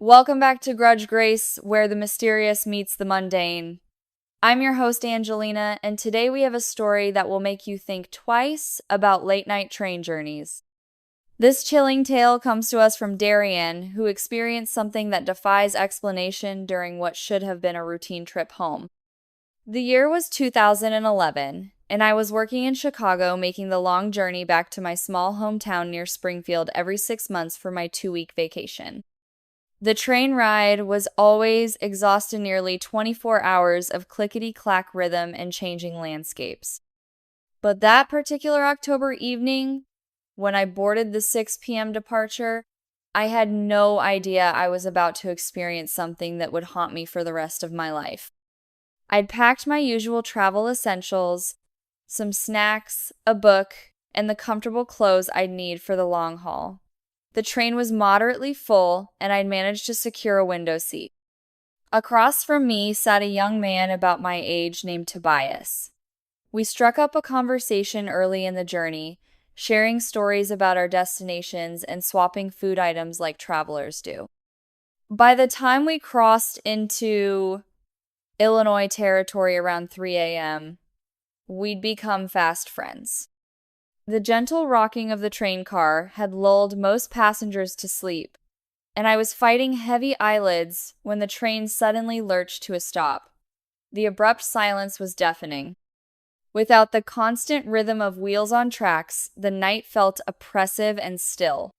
Welcome back to Gharaj Graze, where the mysterious meets the mundane. I'm your host, Angelina, and today we have a story that will make you think twice about late-night train journeys. This chilling tale comes to us from Darian, who experienced something that defies explanation during what should have been a routine trip home. The year was 2011, and I was working in Chicago making the long journey back to my small hometown near Springfield every 6 months for my 2-week vacation. The train ride was always exhausting nearly 24 hours of clickety-clack rhythm and changing landscapes. But that particular October evening, when I boarded the 6 p.m. departure, I had no idea I was about to experience something that would haunt me for the rest of my life. I'd packed my usual travel essentials, some snacks, a book, and the comfortable clothes I'd need for the long haul. The train was moderately full, and I'd managed to secure a window seat. Across from me sat a young man about my age named Tobias. We struck up a conversation early in the journey, sharing stories about our destinations and swapping food items like travelers do. By the time we crossed into Illinois territory around 3 a.m., we'd become fast friends. The gentle rocking of the train car had lulled most passengers to sleep, and I was fighting heavy eyelids when the train suddenly lurched to a stop. The abrupt silence was deafening. Without the constant rhythm of wheels on tracks, the night felt oppressive and still.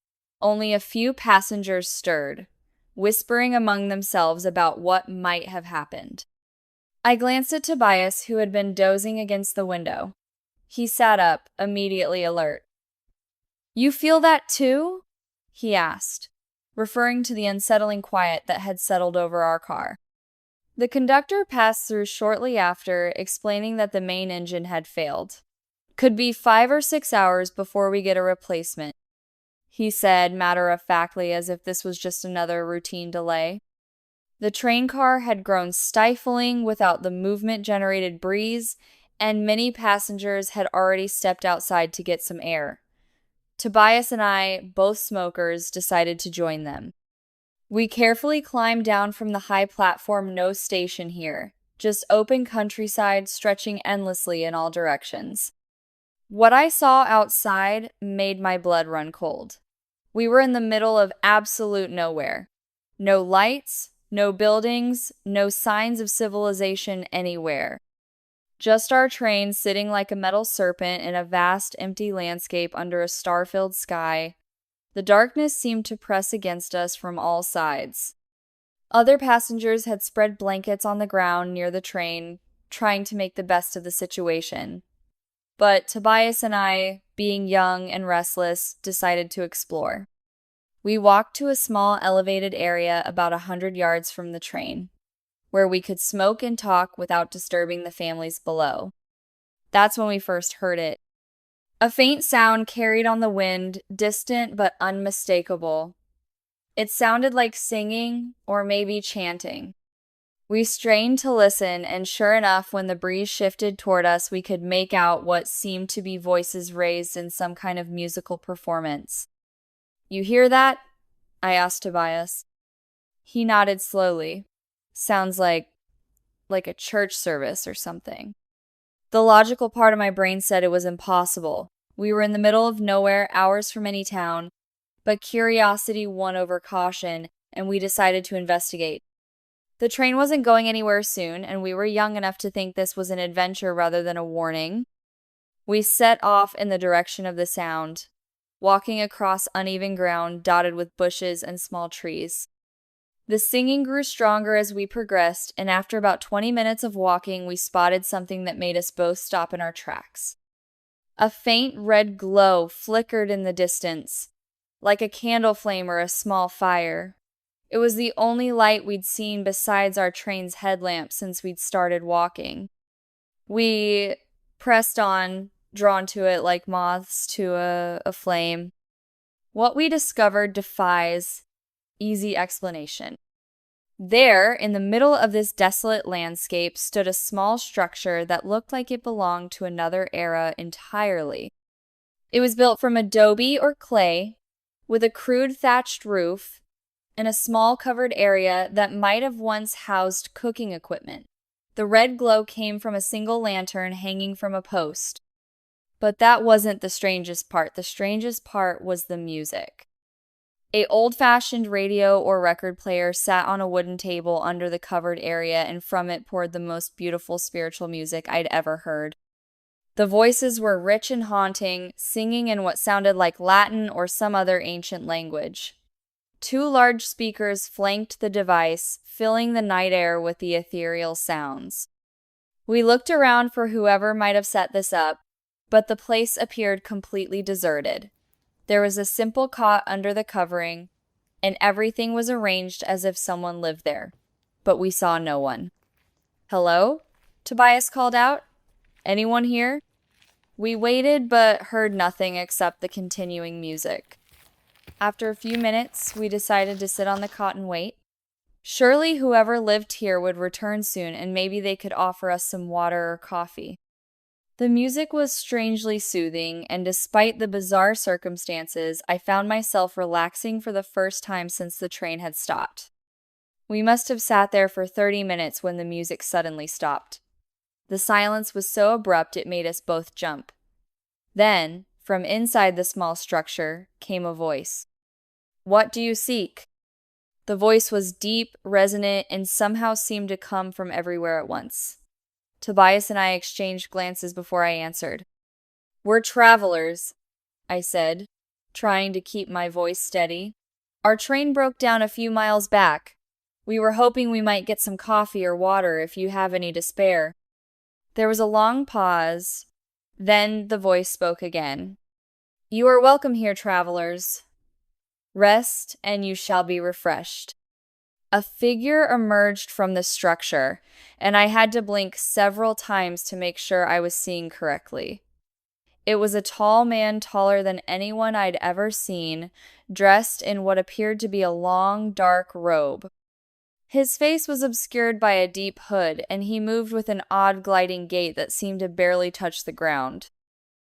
Only a few passengers stirred, whispering among themselves about what might have happened. I glanced at Tobias, who had been dozing against the window. He sat up, immediately alert. "You feel that too?" he asked, referring to the unsettling quiet that had settled over our car. The conductor passed through shortly after, explaining that the main engine had failed. "Could be 5 or 6 hours before we get a replacement," he said matter-of-factly, as if this was just another routine delay. The train car had grown stifling without the movement-generated breeze, and many passengers had already stepped outside to get some air. Tobias and I, both smokers, decided to join them. We carefully climbed down from the high platform. No station here, just open countryside stretching endlessly in all directions. What I saw outside made my blood run cold. We were in the middle of absolute nowhere. No lights, no buildings, no signs of civilization anywhere. Just our train sitting like a metal serpent in a vast, empty landscape under a star-filled sky. The darkness seemed to press against us from all sides. Other passengers had spread blankets on the ground near the train, trying to make the best of the situation. But Tobias and I, being young and restless, decided to explore. We walked to a small elevated area about 100 yards from the train, where we could smoke and talk without disturbing the families below. That's when we first heard it. A faint sound carried on the wind, distant but unmistakable. It sounded like singing or maybe chanting. We strained to listen, and sure enough, when the breeze shifted toward us, we could make out what seemed to be voices raised in some kind of musical performance. "You hear that?" I asked Tobias. He nodded slowly. "Sounds like a church service or something." The logical part of my brain said it was impossible. We were in the middle of nowhere, hours from any town, but curiosity won over caution, and we decided to investigate. The train wasn't going anywhere soon, and we were young enough to think this was an adventure rather than a warning. We set off in the direction of the sound, walking across uneven ground dotted with bushes and small trees. The singing grew stronger as we progressed, and after about 20 minutes of walking, we spotted something that made us both stop in our tracks. A faint red glow flickered in the distance, like a candle flame or a small fire. It was the only light we'd seen besides our train's headlamp since we'd started walking. We pressed on, drawn to it like moths to a flame. What we discovered defies easy explanation. There, in the middle of this desolate landscape, stood a small structure that looked like it belonged to another era entirely. It was built from adobe or clay, with a crude thatched roof, in a small covered area that might have once housed cooking equipment. The red glow came from a single lantern hanging from a post. But that wasn't the strangest part. The strangest part was the music. A old-fashioned radio or record player sat on a wooden table under the covered area, and from it poured the most beautiful spiritual music I'd ever heard. The voices were rich and haunting, singing in what sounded like Latin or some other ancient language. Two large speakers flanked the device, filling the night air with the ethereal sounds. We looked around for whoever might have set this up, but the place appeared completely deserted. There was a simple cot under the covering, and everything was arranged as if someone lived there. But we saw no one. "Hello?" Tobias called out. "Anyone here?" We waited but heard nothing except the continuing music. After a few minutes, we decided to sit on the cot and wait. Surely whoever lived here would return soon, and maybe they could offer us some water or coffee. The music was strangely soothing, and despite the bizarre circumstances, I found myself relaxing for the first time since the train had stopped. We must have sat there for 30 minutes when the music suddenly stopped. The silence was so abrupt it made us both jump. Then, from inside the small structure, came a voice. "What do you seek?" The voice was deep, resonant, and somehow seemed to come from everywhere at once. Tobias and I exchanged glances before I answered. "We're travelers," I said, trying to keep my voice steady. "Our train broke down a few miles back. We were hoping we might get some coffee or water if you have any to spare." There was a long pause. Then the voice spoke again. "You are welcome here, travelers. Rest, and you shall be refreshed." A figure emerged from the structure, and I had to blink several times to make sure I was seeing correctly. It was a tall man, taller than anyone I'd ever seen, dressed in what appeared to be a long, dark robe. His face was obscured by a deep hood, and he moved with an odd gliding gait that seemed to barely touch the ground.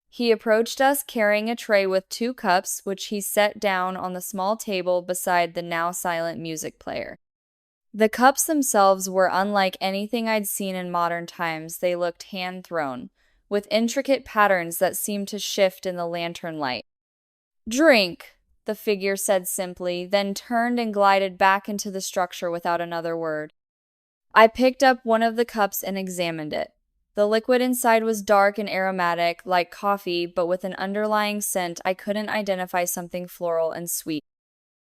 He approached us carrying a tray with 2 cups, which he set down on the small table beside the now silent music player. The cups themselves were unlike anything I'd seen in modern times. They looked hand-thrown, with intricate patterns that seemed to shift in the lantern light. "Drink," the figure said simply, then turned and glided back into the structure without another word. I picked up one of the cups and examined it. The liquid inside was dark and aromatic, like coffee, but with an underlying scent I couldn't identify, something floral and sweet.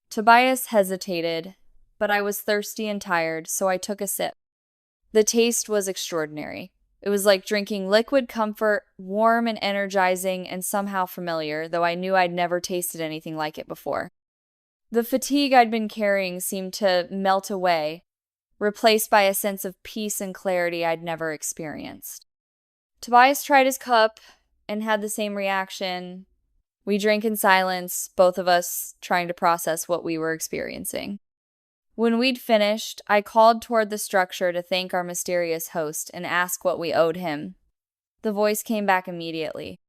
Tobias hesitated, but I was thirsty and tired, so I took a sip. The taste was extraordinary. It was like drinking liquid comfort, warm and energizing, and somehow familiar, though I knew I'd never tasted anything like it before. The fatigue I'd been carrying seemed to melt away, replaced by a sense of peace and clarity I'd never experienced. Tobias tried his cup and had the same reaction. We drank in silence, both of us trying to process what we were experiencing. When we'd finished, I called toward the structure to thank our mysterious host and ask what we owed him. The voice came back immediately.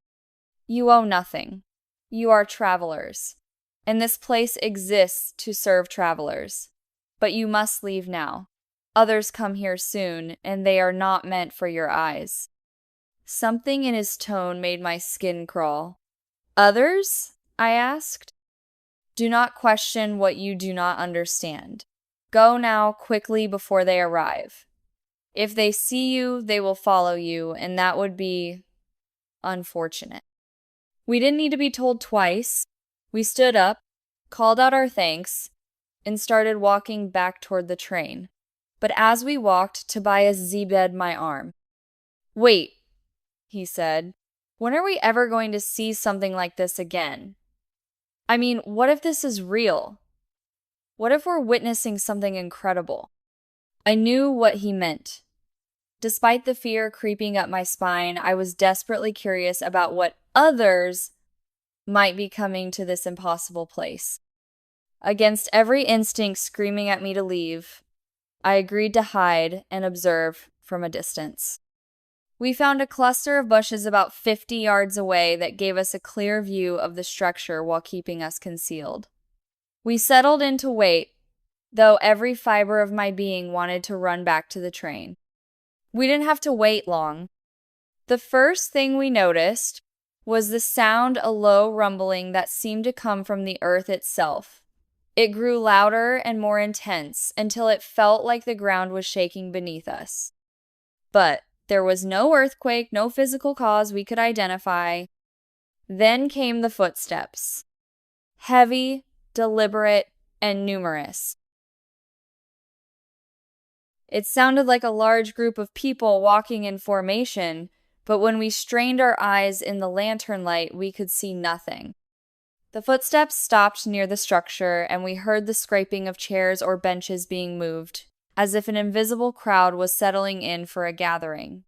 "You owe nothing. You are travelers, and this place exists to serve travelers. But you must leave now. Others come here soon, and they are not meant for your eyes." Something in his tone made my skin crawl. "Others?" I asked. "Do not question what you do not understand. Go now quickly before they arrive. If they see you, they will follow you, and that would be unfortunate." We didn't need to be told twice. We stood up, called out our thanks, and started walking back toward the train. But as we walked, Tobias zebed my arm. "Wait," he said. "When are we ever going to see something like this again? I mean, what if this is real? What if we're witnessing something incredible?" I knew what he meant. Despite the fear creeping up my spine, I was desperately curious about what others might be coming to this impossible place. Against every instinct screaming at me to leave, I agreed to hide and observe from a distance. We found a cluster of bushes about 50 yards away that gave us a clear view of the structure while keeping us concealed. We settled in to wait, though every fiber of my being wanted to run back to the train. We didn't have to wait long. The first thing we noticed was the sound, a low rumbling that seemed to come from the earth itself. It grew louder and more intense until it felt like the ground was shaking beneath us. But there was no earthquake, no physical cause we could identify. Then came the footsteps. Heavy, deliberate, and numerous. It sounded like a large group of people walking in formation, but when we strained our eyes in the lantern light, we could see nothing. The footsteps stopped near the structure, and we heard the scraping of chairs or benches being moved, as if an invisible crowd was settling in for a gathering.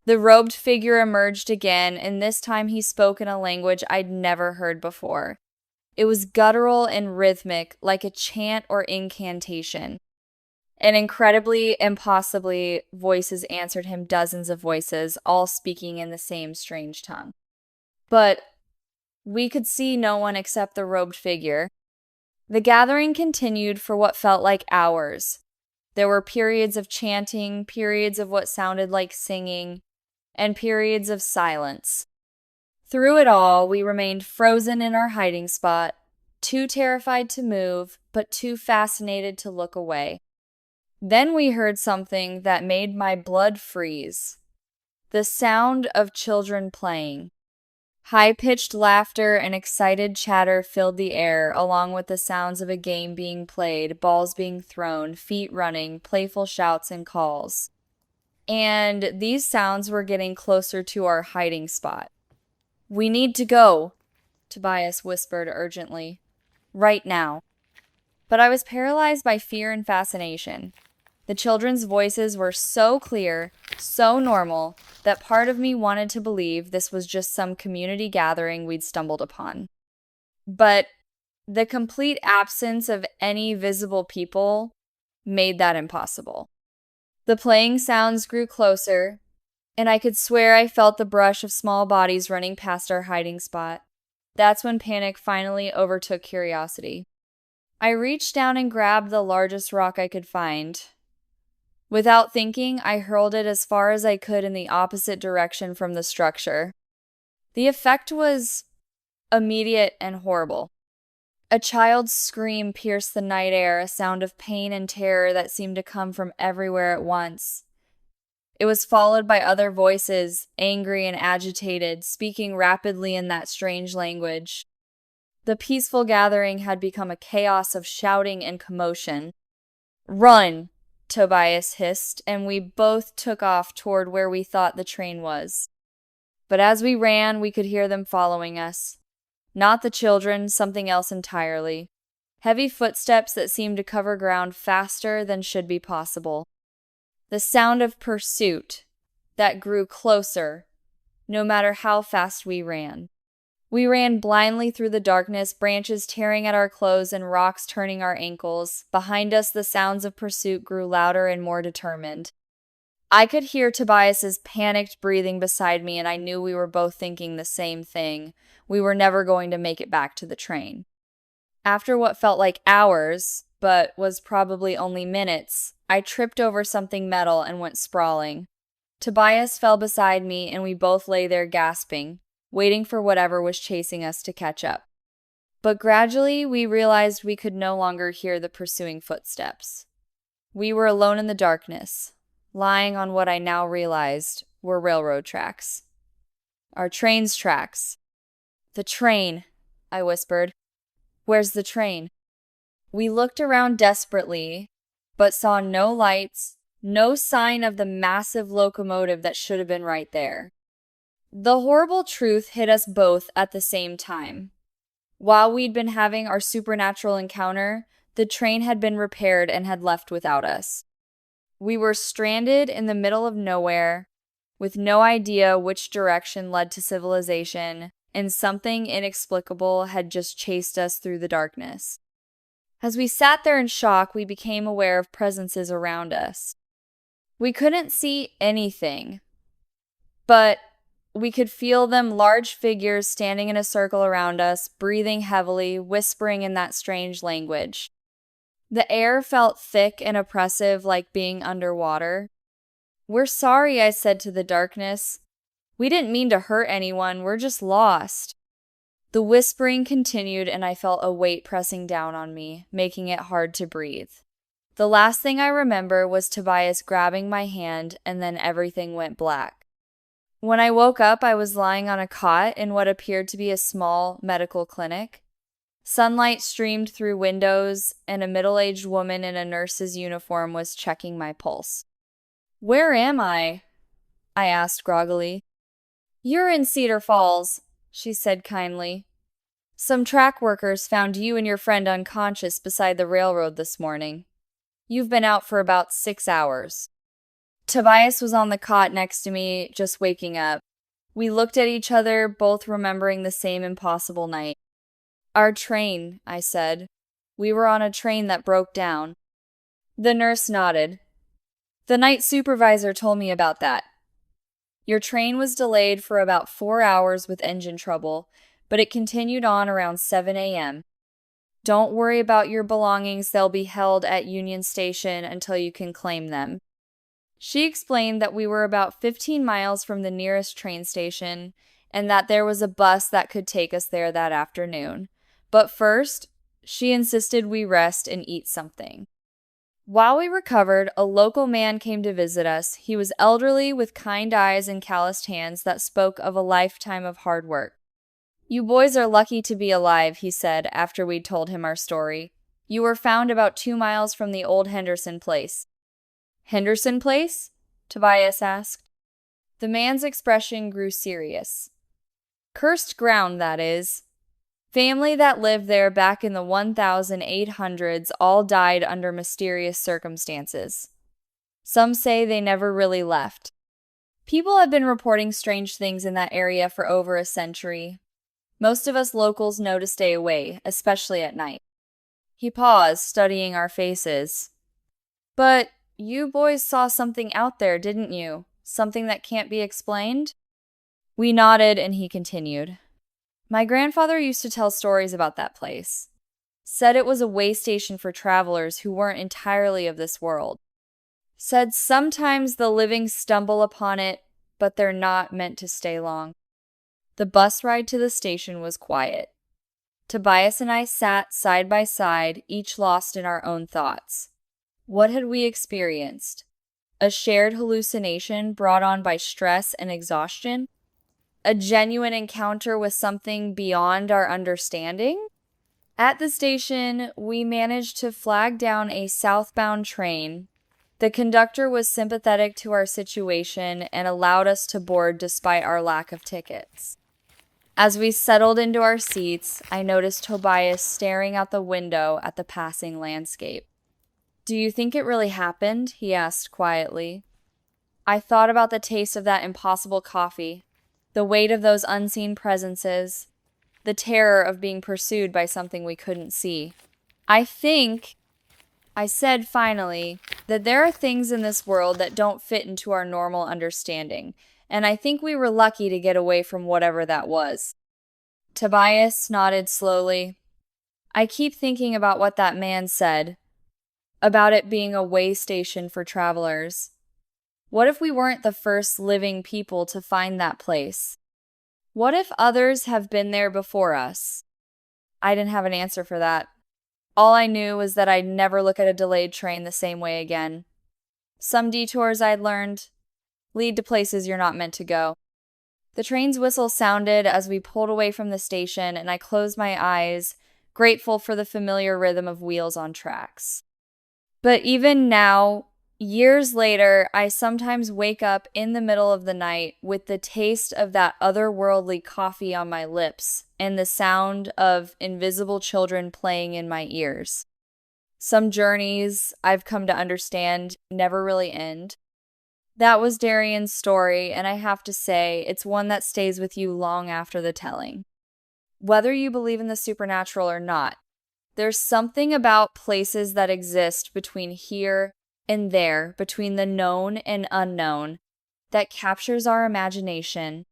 The robed figure emerged again, and this time he spoke in a language I'd never heard before. It was guttural and rhythmic, like a chant or incantation. And incredibly, impossibly, voices answered him, dozens of voices, all speaking in the same strange tongue. But we could see no one except the robed figure. The gathering continued for what felt like hours. There were periods of chanting, periods of what sounded like singing, and periods of silence. Through it all, we remained frozen in our hiding spot, too terrified to move, but too fascinated to look away. Then we heard something that made my blood freeze. The sound of children playing. High-pitched laughter and excited chatter filled the air, along with the sounds of a game being played, balls being thrown, feet running, playful shouts and calls. And these sounds were getting closer to our hiding spot. "We need to go," Tobias whispered urgently. "Right now." But I was paralyzed by fear and fascination. The children's voices were so clear, so normal, that part of me wanted to believe this was just some community gathering we'd stumbled upon. But the complete absence of any visible people made that impossible. The playing sounds grew closer, and I could swear I felt the brush of small bodies running past our hiding spot. That's when panic finally overtook curiosity. I reached down and grabbed the largest rock I could find. Without thinking, I hurled it as far as I could in the opposite direction from the structure. The effect was immediate and horrible. A child's scream pierced the night air, a sound of pain and terror that seemed to come from everywhere at once. It was followed by other voices, angry and agitated, speaking rapidly in that strange language. The peaceful gathering had become a chaos of shouting and commotion. "Run!" Tobias hissed, and we both took off toward where we thought the train was. But as we ran, we could hear them following us. Not the children, something else entirely. Heavy footsteps that seemed to cover ground faster than should be possible. The sound of pursuit that grew closer, no matter how fast we ran. We ran blindly through the darkness, branches tearing at our clothes and rocks turning our ankles. Behind us, the sounds of pursuit grew louder and more determined. I could hear Tobias's panicked breathing beside me, and I knew we were both thinking the same thing. We were never going to make it back to the train. After what felt like hours, but was probably only minutes, I tripped over something metal and went sprawling. Tobias fell beside me, and we both lay there gasping, waiting for whatever was chasing us to catch up. But gradually, we realized we could no longer hear the pursuing footsteps. We were alone in the darkness, lying on what I now realized were railroad tracks. Our train's tracks. "The train," I whispered. "Where's the train?" We looked around desperately, but saw no lights, no sign of the massive locomotive that should have been right there. The horrible truth hit us both at the same time. While we'd been having our supernatural encounter, the train had been repaired and had left without us. We were stranded in the middle of nowhere, with no idea which direction led to civilization, and something inexplicable had just chased us through the darkness. As we sat there in shock, we became aware of presences around us. We couldn't see anything, but we could feel them, large figures standing in a circle around us, breathing heavily, whispering in that strange language. The air felt thick and oppressive, like being underwater. "We're sorry," I said to the darkness. "We didn't mean to hurt anyone, we're just lost." The whispering continued, and I felt a weight pressing down on me, making it hard to breathe. The last thing I remember was Tobias grabbing my hand, and then everything went black. When I woke up, I was lying on a cot in what appeared to be a small medical clinic. Sunlight streamed through windows, and a middle-aged woman in a nurse's uniform was checking my pulse. "Where am I?" I asked groggily. "You're in Cedar Falls," she said kindly. "Some track workers found you and your friend unconscious beside the railroad this morning. You've been out for about 6 hours." Tobias was on the cot next to me, just waking up. We looked at each other, both remembering the same impossible night. "Our train," I said. "We were on a train that broke down." The nurse nodded. "The night supervisor told me about that. Your train was delayed for about 4 hours with engine trouble, but it continued on around 7 a.m. Don't worry about your belongings, they'll be held at Union Station until you can claim them." She explained that we were about 15 miles from the nearest train station and that there was a bus that could take us there that afternoon. But first, she insisted we rest and eat something. While we recovered, a local man came to visit us. He was elderly with kind eyes and calloused hands that spoke of a lifetime of hard work. "You boys are lucky to be alive," he said after we'd told him our story. "You were found about 2 miles from the old Henderson place." "Henderson Place?" Tobias asked. The man's expression grew serious. "Cursed ground, that is. Family that lived there back in the 1800s all died under mysterious circumstances. Some say they never really left. People have been reporting strange things in that area for over a century. Most of us locals know to stay away, especially at night." He paused, studying our faces. "But you boys saw something out there, didn't you? Something that can't be explained?" We nodded, and he continued. "My grandfather used to tell stories about that place. Said it was a waystation for travelers who weren't entirely of this world. Said sometimes the living stumble upon it, but they're not meant to stay long." The bus ride to the station was quiet. Tobias and I sat side by side, each lost in our own thoughts. What had we experienced? A shared hallucination brought on by stress and exhaustion? A genuine encounter with something beyond our understanding? At the station, we managed to flag down a southbound train. The conductor was sympathetic to our situation and allowed us to board despite our lack of tickets. As we settled into our seats, I noticed Tobias staring out the window at the passing landscape. "Do you think it really happened?" he asked quietly. I thought about the taste of that impossible coffee, the weight of those unseen presences, the terror of being pursued by something we couldn't see. "I think," I said finally, "that there are things in this world that don't fit into our normal understanding, and I think we were lucky to get away from whatever that was." Tobias nodded slowly. "I keep thinking about what that man said, about it being a way station for travelers. What if we weren't the first living people to find that place? What if others have been there before us?" I didn't have an answer for that. All I knew was that I'd never look at a delayed train the same way again. Some detours, I'd learned, lead to places you're not meant to go. The train's whistle sounded as we pulled away from the station, and I closed my eyes, grateful for the familiar rhythm of wheels on tracks. But even now, years later, I sometimes wake up in the middle of the night with the taste of that otherworldly coffee on my lips and the sound of invisible children playing in my ears. Some journeys, I've come to understand, never really end. That was Darian's story, and I have to say, it's one that stays with you long after the telling. Whether you believe in the supernatural or not, there's something about places that exist between here and there, between the known and unknown, that captures our imagination.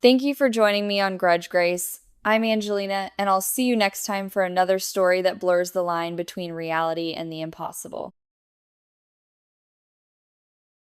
Thank you for joining me on Gharaj Graze. I'm Angelina, and I'll see you next time for another story that blurs the line between reality and the impossible.